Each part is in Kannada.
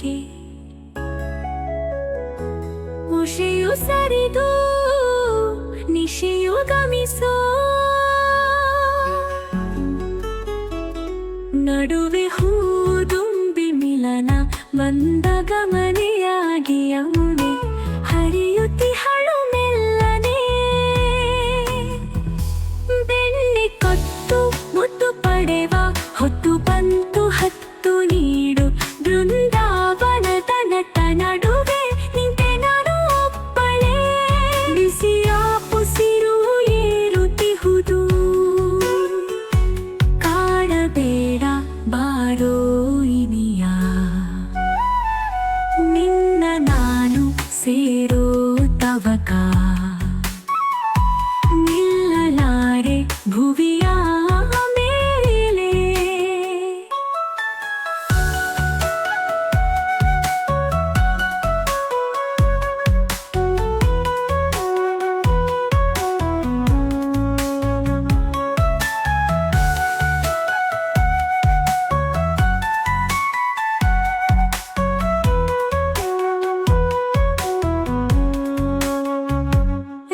ಸವಿಗೆ ಉಷೆಯು ಸರಿದು ನಿಶೆಯು ಗಮಿಸೋ ನಡುವೆ ಹೂದುಂಬಿ ಮಿಲನ ಬಂದ ಗಮನೆಯಾಗಿ ಯಮುನೆ ಹರಿಯುತ್ತಿಹಳು ಮೆಲ್ಲನೆ ಬೆಣ್ಣೆ ಕೊಟ್ಟು ಮುತ್ತು ಪಡೆವ ಹೊತ್ತು ಬಂತು ಹತ್ತು ನೀಡು ಬೃಂದಾವನದ ನಟ ನಡುವೆ ನಿಂತೆ ನಾನು ಒಬ್ಬಳೇ ಬಿಸಿಯ ಉಸಿರು ಏರುತ್ತಿಹುದು ಕಾಡಬೇಡ ಬಾರೋ ಇನಿಯ ನಿನ್ನ ನಾನು ಸೇರೋ ತವಕ ನಿಲ್ಲಲಾರೆ ಭುವಿಯ ಮೇಲೆ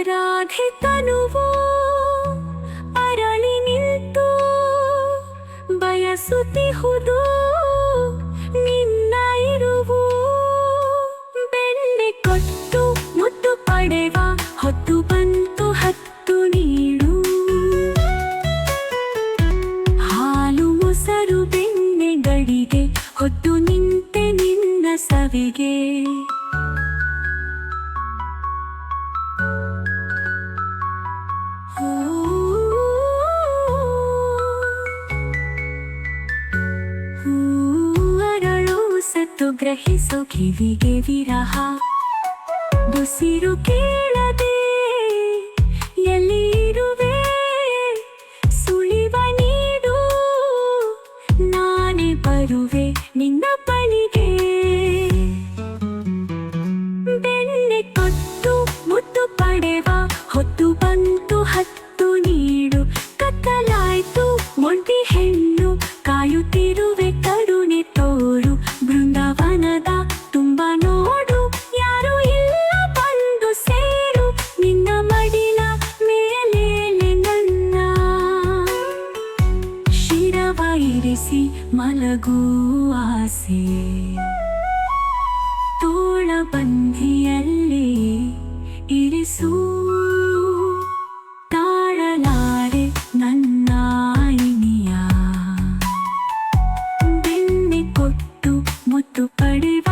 ರಾಧೆ ತನುವು ಅರಳಿ ನಿಂತು ಬಯಸುತ್ತಿಹುದು ನಿನ್ನ ಇರುವು ಬೆಣ್ಣೆ ಕೊಟ್ಟು ಮುತ್ತು ಪಡೆವ ಹೊತ್ತು ಬಂತು ಹತ್ತು ನೀಡು ಹಾಲು ಮೊಸರು ಬೆಣ್ಣೆಗಳಿಗೆ ಹೊತ್ತು ನಿಂತೆ ನಿನ್ನ ಸವಿಗೆ ಅರಳು ಸತ್ತು ಗ್ರಹಿಸೋ ಕಿವಿಗೆ ವಿರಹ ಉಸಿರು ಕೇಳದೆ ಎಲ್ಲಿ ಇರುವೆ ಸುಳಿವ ನೀಡು ನಾನೇ ಬರುವೆ ನಿನ್ನ ಬಳಿಗೆ ಬೆಣ್ಣೆ ಕೊಟ್ಟು ಮುತ್ತು ಪಡೆವ ಹೊತ್ತು ಬಂತು ಹತ್ತು ನೀಡು ಕತ್ತಲಾಯ್ತು ಮೊಂಟಿ ಹೆಣ್ಣು ಕಾಯುತ್ತಿರುವೆ ಕರುಣೆ ತೋರು ಬೃಂದಾವನದ ತುಂಬ ನೋಡು ಯಾರು ಇಲ್ಲ ಬಂದು ಸೇರು ನಿನ್ನ ಮಡಿಲ ಮೇಲೆ ನನ್ನ ಶಿರವ ಇರಿಸಿ ಮಲಗು ಆಸೆ ತೋಳ ಬಂಧಿಯಲ್ಲಿ ಇರಿಸು ತಾಳಲಾರೆ ನನ್ನ ಇನಿಯ ಬೆಣ್ಣೆ ಕೊಟ್ಟು ಮುತ್ತು ಪಡೆವ